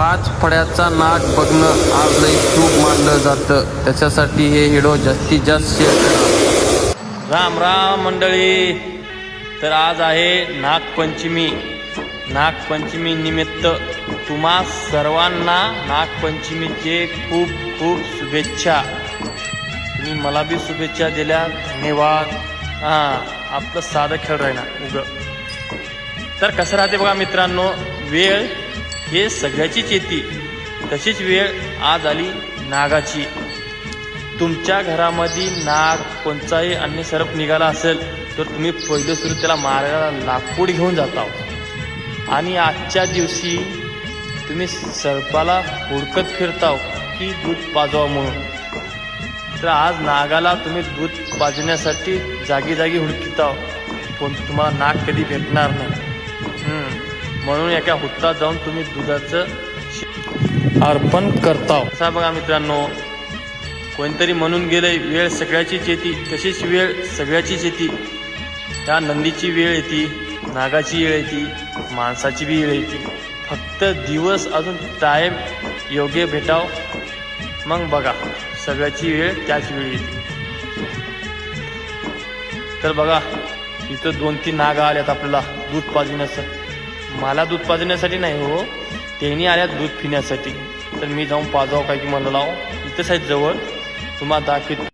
5 फड्याचा नाग बघणं आज लई शुभ मानलं जातं. त्याच्यासाठी हे व्हिडिओ जास्तीत जास्त शेअर करा. राम राम मंडळी. तर आज आहे नागपंचमी. नागपंचमी निमित्त तुम्हा सर्वांना नागपंचमीचे खूप खूप शुभेच्छा. तुम्ही मला बी शुभेच्छा दिल्या, धन्यवाद. आपलं साधं खेळ राहिना उगं. तर कसं राहते बघा मित्रांनो, वेळ हे सगळ्याचीच येते. तशीच वेळ आज आली नागाची. तुमच्या घरामध्ये नाग कोणताही अन्य सर्प निघाला असेल तर तुम्ही पहिलं सुरू त्याला मारायला लाकूड घेऊन जाता. आणि आजच्या दिवशी तुम्ही सर्पाला हुडकत फिरताव की दूध पाजवा म्हणून. तर आज नागाला तुम्ही दूध पाजण्यासाठी जागी जागी हुडकिताव, पण तुम्हाला नाग कधी भेटणार नाही. म्हणून एका हुत्तात जाऊन तुम्ही दुधाचं अर्पण करताव. असा बघा मित्रांनो, कोणतरी म्हणून गेलंय वेळ सगळ्याचीच येते. तशीच वेळ सगळ्याचीच येते. त्या नंदीची वेळ येते, नागाची वेळ येते, माणसाची बी वेळ येते. फक्त दिवस अजून टाईम योग्य भेटाव, मग बघा सगळ्याची वेळ त्याच वेळी येते. तर बघा इथं 2-3 नागा आल्यात आपल्याला दूध पाजण्यासाठी. मला दूध पाजण्यासाठी नाही हो, त्यांनी आल्यात दूध पिण्यासाठी. तर मी जाऊन पाजाव काय की मला लाव. इथंच आहेत जवळ, तुम्हाला दाखवतो.